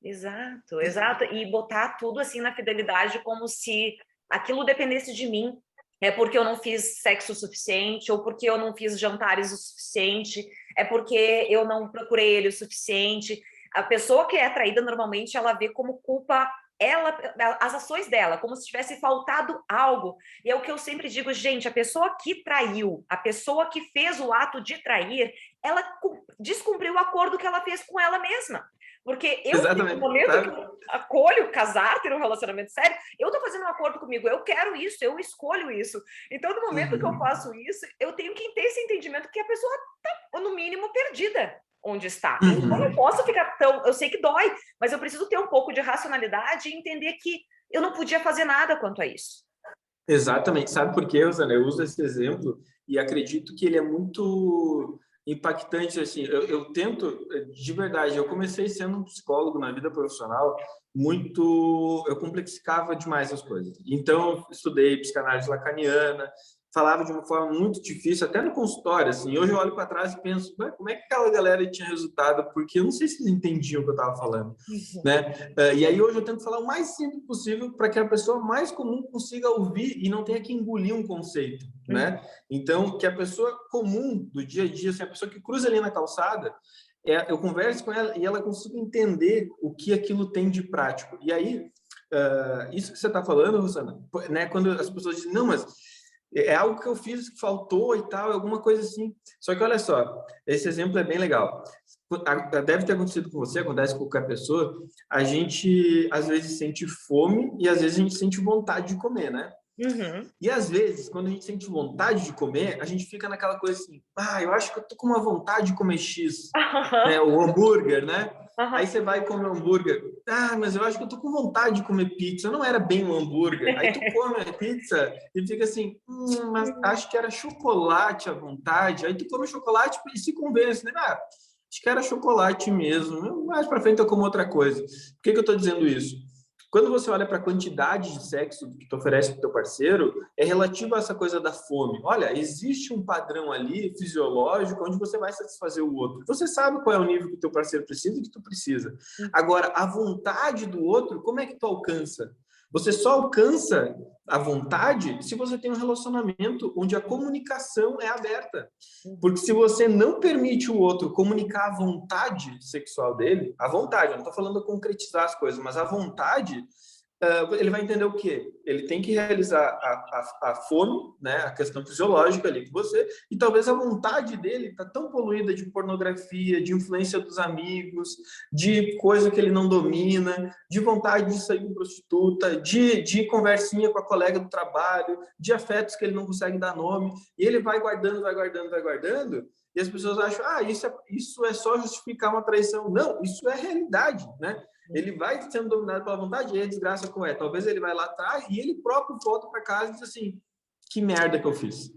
Exato, exato. E botar tudo assim na fidelidade como se aquilo dependesse de mim. É porque eu não fiz sexo o suficiente, ou porque eu não fiz jantares o suficiente, é porque eu não procurei ele o suficiente. A pessoa que é traída, normalmente, ela vê como culpa ela, as ações dela, como se tivesse faltado algo. E é o que eu sempre digo, gente, a pessoa que traiu, a pessoa que fez o ato de trair, ela descumpriu o acordo que ela fez com ela mesma. Porque eu, no Exatamente, momento que sabe? eu acolho casar, ter um relacionamento sério, eu tô fazendo um acordo comigo, eu quero isso, eu escolho isso. Então, no momento que eu Uhum. faço isso, eu tenho que ter esse entendimento que a pessoa tá, no mínimo, perdida onde está. Então, eu não Uhum. posso ficar tão... Eu sei que dói, mas eu preciso ter um pouco de racionalidade e entender que eu não podia fazer nada quanto a isso. Exatamente. Sabe por quê, Rosana? Eu uso esse exemplo e acredito que ele é muito impactante. Assim, eu tento, de verdade, eu comecei sendo um psicólogo na vida profissional muito... Eu complexificava demais as coisas. Então, eu estudei psicanálise lacaniana, falava de uma forma muito difícil, até no consultório, assim. Hoje eu olho para trás e penso, "Ué, como é que aquela galera tinha resultado? Porque eu não sei se eles entendiam o que eu estava falando, né? E aí hoje eu tento falar o mais simples possível para que a pessoa mais comum consiga ouvir e não tenha que engolir um conceito, né? Então, que a pessoa comum do dia a dia, assim, a pessoa que cruza ali na calçada, eu converso com ela e ela consiga entender o que aquilo tem de prático. E aí, isso que você está falando, Rosana, né? Quando as pessoas dizem, não, mas é algo que eu fiz que faltou e tal, alguma coisa assim. Só que olha só, esse exemplo é bem legal. Deve ter acontecido com você, acontece com qualquer pessoa. A gente às vezes sente fome e às vezes a gente sente vontade de comer, né? Uhum. E às vezes, quando a gente sente vontade de comer, a gente fica naquela coisa assim, eu acho que eu tô com uma vontade de comer X, né? O hambúrguer, né? Aí você vai comer um hambúrguer. Mas eu acho que eu tô com vontade de comer pizza. Não era bem um hambúrguer. Aí tu come a pizza e fica assim, mas acho que era chocolate à vontade. Aí tu come o chocolate e se convence, né? Acho que era chocolate mesmo. Mais pra frente eu como outra coisa. Por que eu tô dizendo isso? Quando você olha para a quantidade de sexo que tu oferece para o teu parceiro, é relativo a essa coisa da fome. Olha, existe um padrão ali fisiológico onde você vai satisfazer o outro. Você sabe qual é o nível que o teu parceiro precisa e que tu precisa. Agora, a vontade do outro, como é que tu alcança? Você só alcança a vontade se você tem um relacionamento onde a comunicação é aberta. Porque se você não permite o outro comunicar a vontade sexual dele, a vontade, eu não estou falando de concretizar as coisas, mas a vontade, ele vai entender o quê? Ele tem que realizar a fome, né, a questão fisiológica ali com você, e talvez a vontade dele está tão poluída de pornografia, de influência dos amigos, de coisa que ele não domina, de vontade de sair com prostituta, de conversinha com a colega do trabalho, de afetos que ele não consegue dar nome, e ele vai guardando, vai guardando, vai guardando, e as pessoas acham, isso é só justificar uma traição. Não, isso é realidade, né? Ele vai sendo dominado pela vontade e a desgraça como é. Talvez ele vai lá atrás e ele próprio volta para casa e diz assim, que merda que eu fiz,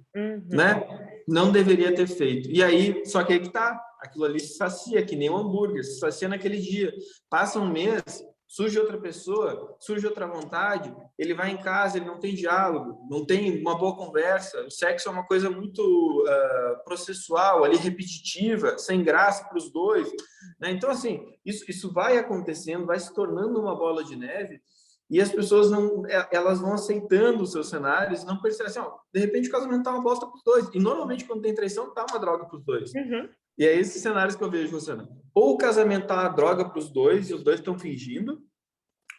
né? Não deveria ter feito. E aí, só que aí que tá, aquilo ali se sacia, que nem um hambúrguer, se sacia naquele dia. Passa um mês, surge outra pessoa, surge outra vontade, ele vai em casa, ele não tem diálogo, não tem uma boa conversa, o sexo é uma coisa muito processual, ali, repetitiva, sem graça para os dois, né? Então, assim, isso vai acontecendo, vai se tornando uma bola de neve, e as pessoas não, elas vão aceitando os seus cenários, não percebem assim, de repente o casamento tá uma bosta para os dois, e normalmente quando tem traição, tá uma droga para os dois. E é esses cenários que eu vejo, Luciana. Ou o casamento tá uma droga para os dois, e os dois estão fingindo,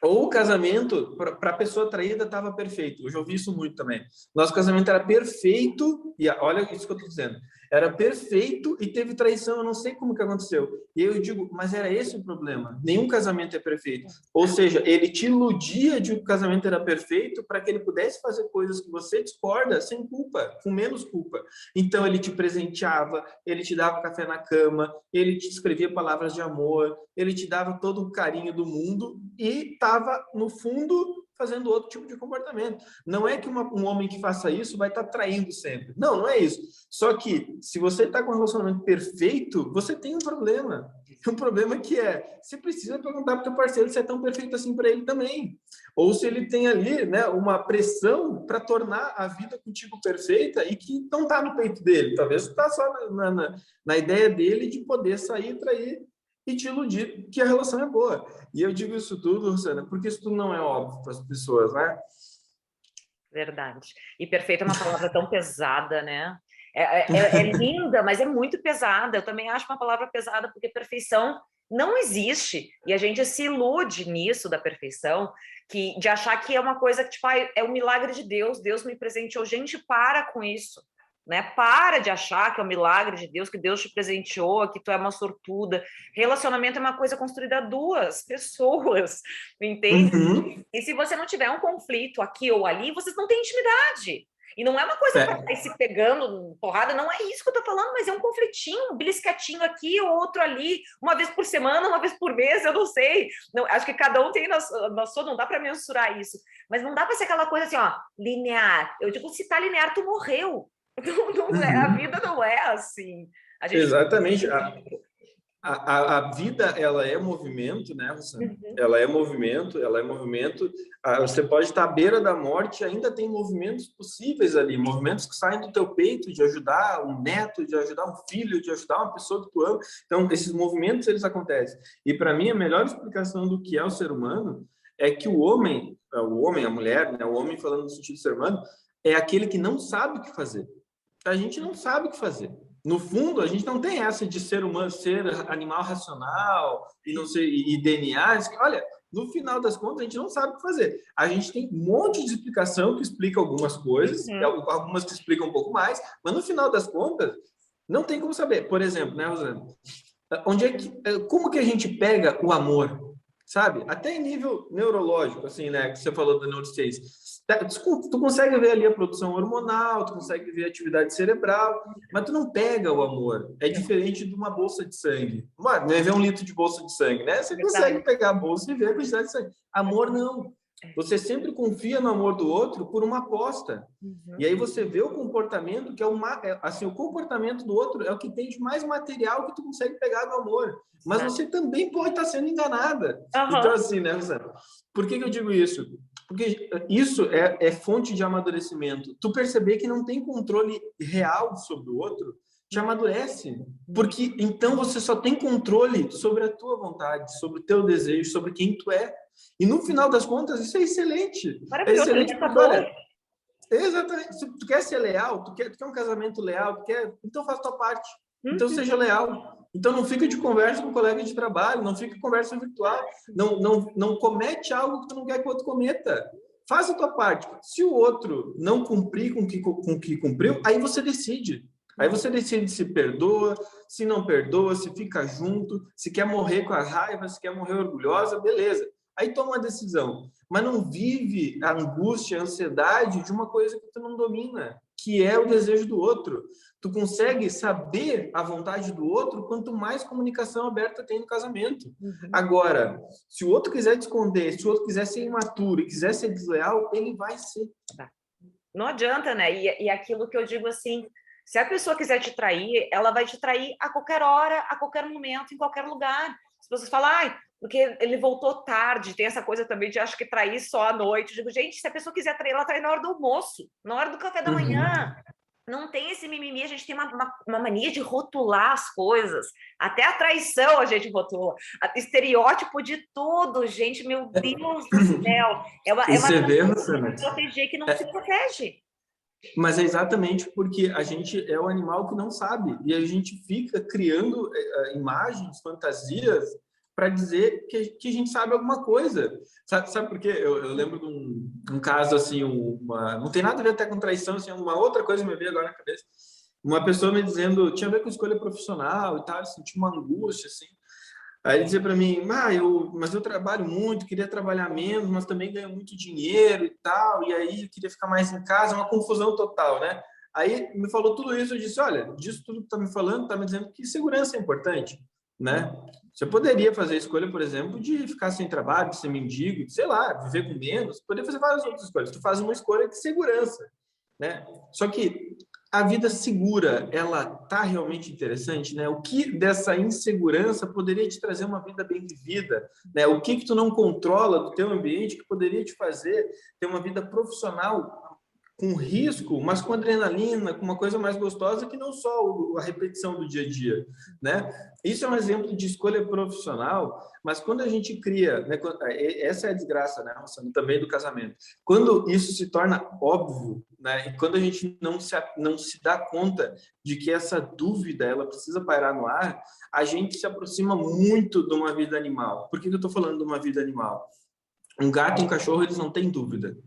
ou o casamento, para a pessoa traída, estava perfeito. Eu já ouvi isso muito também. Nosso casamento era perfeito, e olha isso que eu estou dizendo. Era perfeito e teve traição, eu não sei como que aconteceu. E eu digo, mas era esse o problema. Nenhum casamento é perfeito. Ou seja, ele te iludia de que o casamento era perfeito para que ele pudesse fazer coisas que você discorda sem culpa, com menos culpa. Então ele te presenteava, ele te dava café na cama, ele te escrevia palavras de amor, ele te dava todo o carinho do mundo e estava, no fundo, fazendo outro tipo de comportamento. Não é que um homem que faça isso vai estar traindo sempre. Não, não é isso. Só que, se você está com um relacionamento perfeito, você tem um problema. Um problema que você precisa perguntar para o teu parceiro se é tão perfeito assim para ele também. Ou se ele tem ali, né, uma pressão para tornar a vida contigo perfeita e que não está no peito dele. Talvez está só na ideia dele de poder sair e trair. e te iludir que a relação é boa. E eu digo isso tudo, Rosana, porque isso tudo não é óbvio para as pessoas, né? Verdade. E perfeito é uma palavra tão pesada, né? É linda, mas é muito pesada. Eu também acho uma palavra pesada, porque perfeição não existe. E a gente se ilude nisso da perfeição, de achar que é uma coisa que, tipo, é um milagre de Deus, Deus me presenteou. Gente, para com isso. Né? Para de achar que é um milagre de Deus, que Deus te presenteou, que tu é uma sortuda. Relacionamento é uma coisa construída a duas pessoas, entende? Uhum. E se você não tiver um conflito aqui ou ali, vocês não têm intimidade. E não é uma coisa para estar se pegando porrada, não é isso que eu tô falando, mas é um conflitinho, um belisquetinho aqui, outro ali, uma vez por semana, uma vez por mês, eu não sei. Não, acho que cada um tem na sua, não dá para mensurar isso. Mas não dá para ser aquela coisa assim, ó, linear. Eu digo, se tá linear, tu morreu. Não é, a vida não é assim. A gente Exatamente. A vida, ela é movimento, né, Rosana? Ela é movimento, ela é movimento. Você pode estar à beira da morte e ainda tem movimentos possíveis ali, movimentos que saem do teu peito, de ajudar um neto, de ajudar um filho, de ajudar uma pessoa que tu ama. Então, esses movimentos, eles acontecem. E, para mim, a melhor explicação do que é o ser humano é que o homem, a mulher, né, o homem falando no sentido do ser humano, é aquele que não sabe o que fazer. A gente não sabe o que fazer. No fundo, a gente não tem essa de ser humano, ser animal racional e não sei, e DNA. Olha, no final das contas, a gente não sabe o que fazer. A gente tem um monte de explicação que explica algumas coisas, algumas que explicam um pouco mais, mas no final das contas, não tem como saber. Por exemplo, né, Rosana? Como que a gente pega o amor? Sabe? Até em nível neurológico, assim, né? Que você falou da neurociência. Tu consegue ver ali a produção hormonal, tu consegue ver a atividade cerebral, mas tu não pega o amor. É diferente de uma bolsa de sangue. Mano, não é ver um litro de bolsa de sangue, né? Você consegue pegar a bolsa e ver a quantidade de sangue. Amor, não. Você sempre confia no amor do outro por uma aposta. E aí você vê o comportamento, que assim, o comportamento do outro é o que tem de mais material que tu consegue pegar do amor. Mas você também pode estar sendo enganada. Então, assim, né, Rosana? Por que eu digo isso? Porque isso é fonte de amadurecimento. Tu perceber que não tem controle real sobre o outro, te amadurece. Porque então você só tem controle sobre a tua vontade, sobre o teu desejo, sobre quem tu é. E no final das contas, isso é excelente. É excelente porque, olha, exatamente. Se tu quer ser leal, tu quer um casamento leal, então faz tua parte. Então seja leal. Então não fica de conversa com um colega de trabalho, não fica de conversa virtual, não comete algo que tu não quer que o outro cometa. Faz a tua parte. Se o outro não cumprir com o que cumpriu, aí você decide. Aí você decide se perdoa, se não perdoa, se fica junto, se quer morrer com a raiva, se quer morrer orgulhosa, beleza. Aí toma uma decisão. Mas não vive a angústia, a ansiedade de uma coisa que tu não domina, que é o desejo do outro. Tu consegue saber a vontade do outro quanto mais comunicação aberta tem no casamento. Agora, se o outro quiser te esconder, se o outro quiser ser imaturo e quiser ser desleal, ele vai ser. Não adianta, né? E aquilo que eu digo assim, se a pessoa quiser te trair, ela vai te trair a qualquer hora, a qualquer momento, em qualquer lugar. Se você falar, porque ele voltou tarde, tem essa coisa também de acho que trair só à noite. Eu digo, gente, se a pessoa quiser trair, ela trai na hora do almoço, na hora do café da manhã. Não tem esse mimimi, a gente tem uma mania de rotular as coisas. Até a traição a gente rotula. Estereótipo de tudo, gente, meu Deus do céu. É uma proteger que não se protege. Mas é exatamente porque a gente é o animal que não sabe. E a gente fica criando imagens, fantasias, para dizer que a gente sabe alguma coisa. Sabe por quê? Eu lembro de um caso, assim, não tem nada a ver até com traição, assim, uma outra coisa me veio agora na cabeça. Uma pessoa me dizendo, tinha a ver com escolha profissional e tal, eu senti uma angústia, assim. Aí ele dizia para mim, mas eu trabalho muito, queria trabalhar menos, mas também ganho muito dinheiro e tal, e aí eu queria ficar mais em casa, uma confusão total, né? Aí me falou tudo isso, eu disse, olha, disso tudo que tá me falando, tá me dizendo que segurança é importante, né? Você poderia fazer a escolha, por exemplo, de ficar sem trabalho, de ser mendigo, de, sei lá, viver com menos, poderia fazer várias outras escolhas. Tu faz uma escolha de segurança, né? Só que a vida segura, ela tá realmente interessante, né? O que dessa insegurança poderia te trazer uma vida bem vivida, né? O que tu não controla do teu ambiente que poderia te fazer ter uma vida profissional com risco, mas com adrenalina, com uma coisa mais gostosa que não só a repetição do dia a dia, né? Isso é um exemplo de escolha profissional, mas quando a gente cria, né, essa é a desgraça, né, também do casamento. Quando isso se torna óbvio, né, e quando a gente não se dá conta de que essa dúvida ela precisa pairar no ar, a gente se aproxima muito de uma vida animal. Por que eu estou falando de uma vida animal? Um gato e um cachorro, eles não têm dúvida,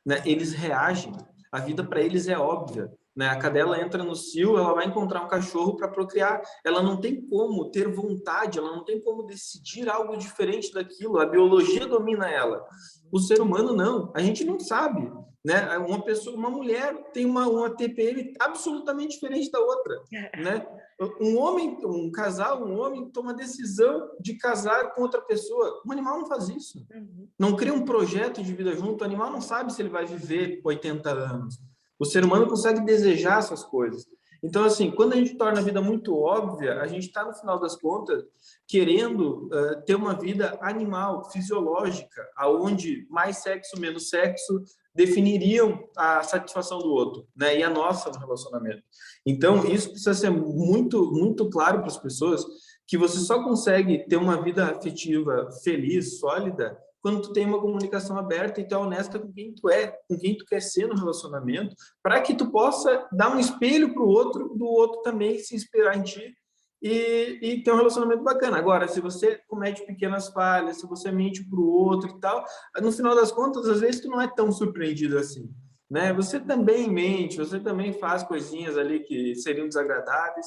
né? Eles reagem. A vida para eles é óbvia, né? A cadela entra no cio, ela vai encontrar um cachorro para procriar. Ela não tem como ter vontade, ela não tem como decidir algo diferente daquilo. A biologia domina ela. O ser humano não. A gente não sabe, né? Uma mulher tem uma TPM absolutamente diferente da outra, né? Um homem toma a decisão de casar com outra pessoa. Um animal não faz isso. Não cria um projeto de vida junto. O animal não sabe se ele vai viver 80 anos. O ser humano consegue desejar essas coisas. Então, assim, quando a gente torna a vida muito óbvia, a gente está, no final das contas, querendo ter uma vida animal, fisiológica, aonde mais sexo, menos sexo definiriam a satisfação do outro, né? E a nossa no relacionamento. Então, isso precisa ser muito, muito claro para as pessoas, que você só consegue ter uma vida afetiva feliz, sólida, quando tu tem uma comunicação aberta e tu é honesta com quem tu é, com quem tu quer ser no relacionamento, para que tu possa dar um espelho para o outro, do outro também se inspirar em ti e ter um relacionamento bacana. Agora, se você comete pequenas falhas, se você mente para o outro e tal, no final das contas, às vezes tu não é tão surpreendido assim, né? Você também mente, você também faz coisinhas ali que seriam desagradáveis.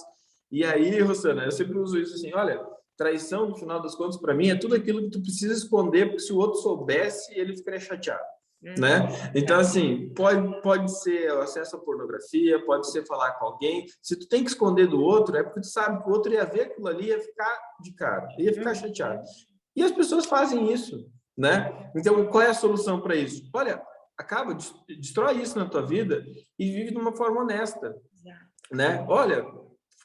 E aí, Rosana, eu sempre uso isso assim, olha, traição, no final das contas, para mim, é tudo aquilo que tu precisa esconder, porque se o outro soubesse, ele ficaria chateado, né? Então, assim, pode ser acesso à pornografia, pode ser falar com alguém. Se tu tem que esconder do outro, é porque tu sabe que o outro ia ver aquilo ali e ia ficar de cara, ia ficar chateado. E as pessoas fazem isso, né? Então, qual é a solução para isso? Olha, destrói isso na tua vida e vive de uma forma honesta, né? Olha,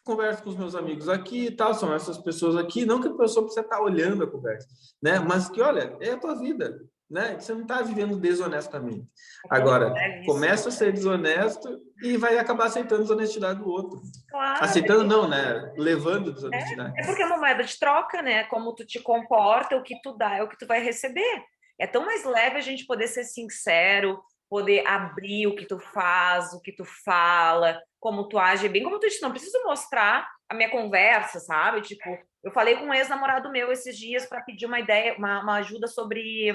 converso com os meus amigos aqui e tal, são essas pessoas aqui, não que a pessoa precisa estar olhando a conversa, né? Mas que, olha, é a tua vida, né? Você não está vivendo desonestamente. Agora, começa a ser desonesto e vai acabar aceitando a desonestidade do outro. Claro. Aceitando não, né? Levando desonestidade. É porque é uma moeda de troca, né? Como tu te comporta, o que tu dá é o que tu vai receber. É tão mais leve a gente poder ser sincero, poder abrir o que tu faz, o que tu fala, como tu age, bem como tu disse, não preciso mostrar a minha conversa, sabe? Tipo, eu falei com um ex-namorado meu esses dias para pedir uma ideia, uma ajuda sobre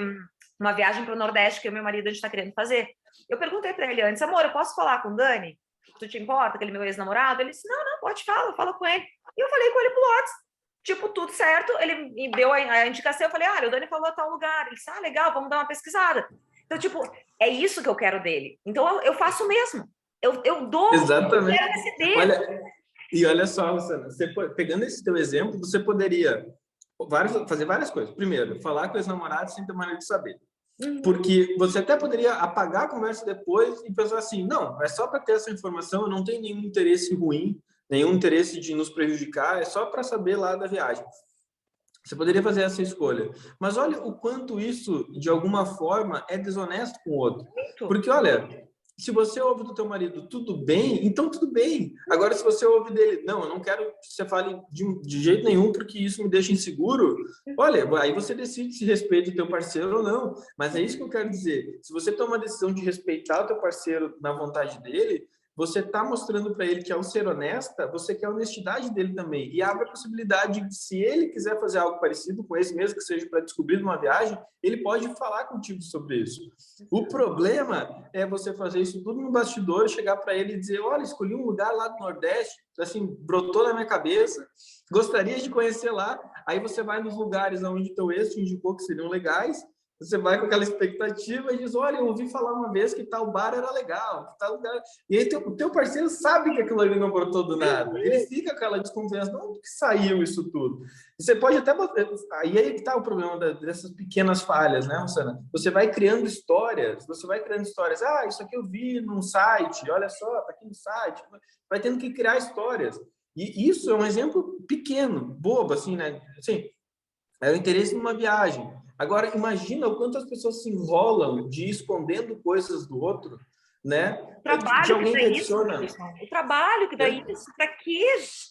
uma viagem para o Nordeste que eu e meu marido a gente está querendo fazer. Eu perguntei para ele antes, amor, eu posso falar com o Dani? Tu te importa, aquele meu ex-namorado? Ele disse, não, pode falar, fala com ele. E eu falei com ele pro WhatsApp, tipo, tudo certo, ele me deu a indicação, eu falei, o Dani falou a tal lugar. Ele disse, legal, vamos dar uma pesquisada. Então, tipo, é isso que eu quero dele. Então, eu faço mesmo. Eu dou. Exatamente. Olha só, Luciana, pegando esse teu exemplo, você poderia fazer várias coisas. Primeiro, falar com os namorados sem ter maneira de saber. Porque você até poderia apagar a conversa depois e pensar assim, não, é só para ter essa informação, eu não tenho nenhum interesse ruim, nenhum interesse de nos prejudicar, é só para saber lá da viagem. Você poderia fazer essa escolha. Mas olha o quanto isso, de alguma forma, é desonesto com o outro. Porque, olha, se você ouve do teu marido tudo bem, então tudo bem. Agora, se você ouve dele, não, eu não quero que você fale de jeito nenhum, porque isso me deixa inseguro. Olha, aí você decide se respeita o teu parceiro ou não. Mas é isso que eu quero dizer. Se você toma a decisão de respeitar o teu parceiro na vontade dele, você está mostrando para ele que, ao ser honesta, você quer a honestidade dele também. E abre a possibilidade de, se ele quiser fazer algo parecido com esse, mesmo que seja para descobrir uma viagem, ele pode falar contigo sobre isso. O problema é você fazer isso tudo no bastidor, chegar para ele e dizer, olha, escolhi um lugar lá do Nordeste, assim, brotou na minha cabeça, gostaria de conhecer lá. Aí você vai nos lugares onde teu ex te indicou que seriam legais, você vai com aquela expectativa e diz, olha, eu ouvi falar uma vez que tal bar era legal, que tal lugar... E aí o teu parceiro sabe que aquilo ali não brotou do nada. Ele fica com aquela desconfiança, de onde que saiu isso tudo? E você pode até... Aí que está o problema dessas pequenas falhas, né, Rosana? Você vai criando histórias, isso aqui eu vi num site, olha só, tá aqui no site. Vai tendo que criar histórias. E isso é um exemplo pequeno, bobo, assim, né? Assim, é o interesse numa viagem. Agora, imagina o quanto as pessoas se enrolam de ir escondendo coisas do outro, né? O trabalho De alguém que dá que isso, adiciona. o trabalho que dá isso, para quê?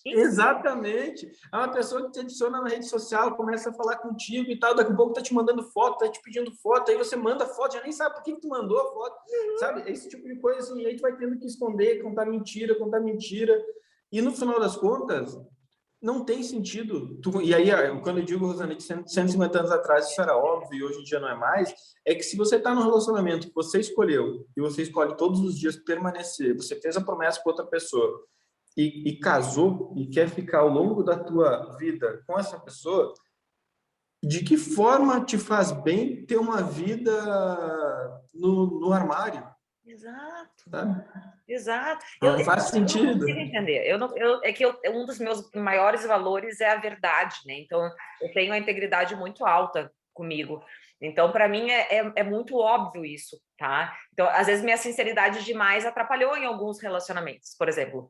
Exatamente. É uma pessoa que te adiciona na rede social, começa a falar contigo e tal, daqui a pouco tá te mandando foto, tá te pedindo foto, aí você manda foto, já nem sabe por que tu mandou a foto, sabe? Esse tipo de coisa, assim, aí tu vai tendo que esconder, contar mentira, e no final das contas, não tem sentido. E aí, quando eu digo, Rosana, de 150 anos atrás isso era óbvio e hoje em dia não é mais, é que se você está num relacionamento que você escolheu e você escolhe todos os dias permanecer, você fez a promessa com outra pessoa e casou e quer ficar ao longo da tua vida com essa pessoa, de que forma te faz bem ter uma vida no armário? Exato. Sabe? Exato. Não faz Eu não sentido. consigo entender. É que um dos meus maiores valores é a verdade, né? Então, eu tenho a integridade muito alta comigo. Então, para mim, é muito óbvio isso, tá? Então, às vezes, minha sinceridade demais atrapalhou em alguns relacionamentos. Por exemplo,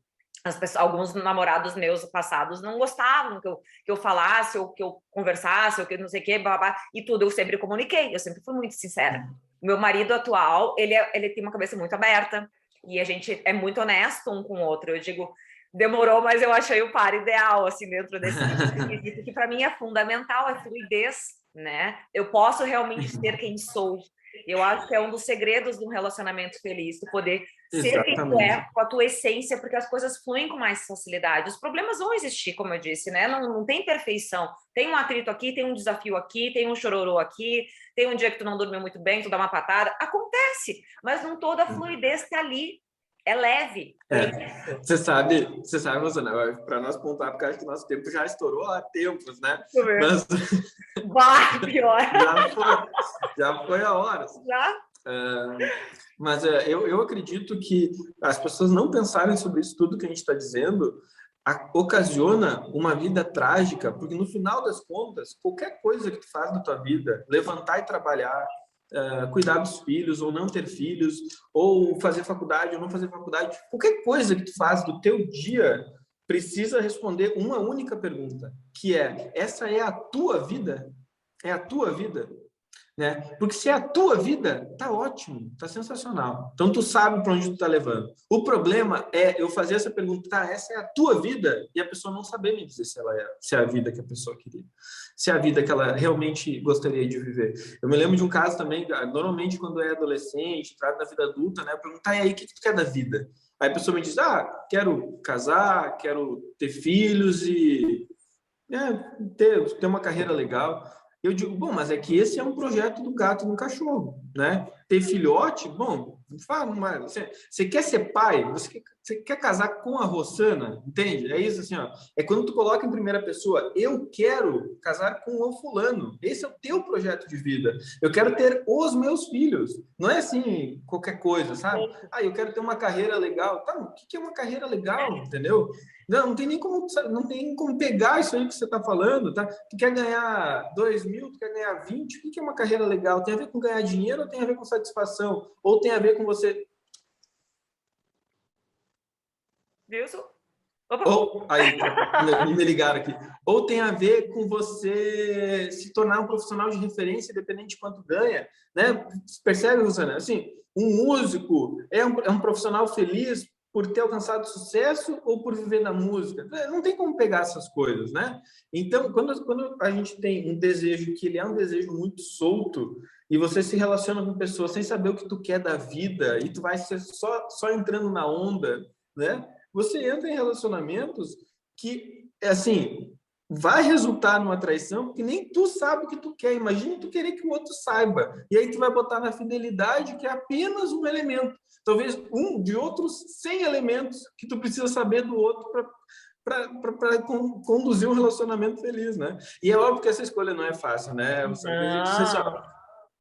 alguns namorados meus passados não gostavam que eu falasse, ou que eu conversasse, ou que não sei o quê, blá, blá, e tudo eu sempre comuniquei, eu sempre fui muito sincera. O meu marido atual, ele tem uma cabeça muito aberta, e a gente é muito honesto um com o outro. Eu digo, demorou, mas eu achei o par ideal, assim, dentro desse quesito, que para mim é fundamental, é fluidez, né? Eu posso realmente ser quem sou. Eu acho que é um dos segredos de um relacionamento feliz, tu poder ser quem tu Exatamente. é, com a tua essência, porque as coisas fluem com mais facilidade. Os problemas vão existir, como eu disse, né? Não tem perfeição. Tem um atrito aqui, tem um desafio aqui, tem um chororô aqui, tem um dia que tu não dormiu muito bem, tu dá uma patada. Acontece, mas não toda a fluidez está ali. É leve. Você sabe, Rosana, para nós pontuar, porque acho que nosso tempo já estourou há tempos, né? Deixa eu ver. Mas Bah, pior. já foi a hora. Já? Mas eu acredito que as pessoas não pensarem sobre isso tudo que a gente está dizendo ocasiona uma vida trágica, porque no final das contas, qualquer coisa que tu faz na tua vida, levantar e trabalhar, cuidar dos filhos ou não ter filhos, ou fazer faculdade ou não fazer faculdade, qualquer coisa que tu faz do teu dia precisa responder uma única pergunta, que é: essa é a tua vida? É a tua vida? Né? Porque se é a tua vida, tá ótimo, tá sensacional. Então tu sabe para onde tu tá levando. O problema é eu fazer essa pergunta: tá, essa é a tua vida, e a pessoa não saber me dizer se é a vida que a pessoa queria, se é a vida que ela realmente gostaria de viver. Eu me lembro de um caso também, normalmente quando é adolescente, trata da vida adulta, né? Eu pergunto: e aí, o que tu quer da vida? Aí a pessoa me diz: quero casar, quero ter filhos e ter uma carreira legal. Eu digo: bom, mas é que esse é um projeto do gato e do cachorro, né? Ter filhote, bom, fala, você quer ser pai? Você quer casar com a Rossana? Entende? É isso assim, ó. É quando tu coloca em primeira pessoa: eu quero casar com o fulano. Esse é o teu projeto de vida. Eu quero ter os meus filhos. Não é assim, qualquer coisa, sabe? Eu quero ter uma carreira legal. Tá, o que é uma carreira legal, entendeu? Não tem nem como pegar isso aí que você está falando, tá? Tu quer ganhar 2.000, tu quer ganhar 20, o que é uma carreira legal? Tem a ver com ganhar dinheiro ou tem a ver com satisfação? Ou tem a ver com você... Wilson? Ou, aí, me ligaram aqui. Ou tem a ver com você se tornar um profissional de referência, independente de quanto ganha, né? Percebe, Rosana? Assim, um músico é um profissional feliz por ter alcançado sucesso ou por viver da música? Não tem como pegar essas coisas, né? Então, quando a gente tem um desejo que ele é um desejo muito solto e você se relaciona com pessoas sem saber o que tu quer da vida e tu vai ser só entrando na onda, né? Você entra em relacionamentos que, assim, vai resultar numa traição porque nem tu sabe o que tu quer. Imagina tu querer que o outro saiba. E aí tu vai botar na fidelidade, que é apenas um elemento. Talvez um de outros 100 elementos que tu precisa saber do outro para conduzir um relacionamento feliz, né? E é óbvio que essa escolha não é fácil, né? Não.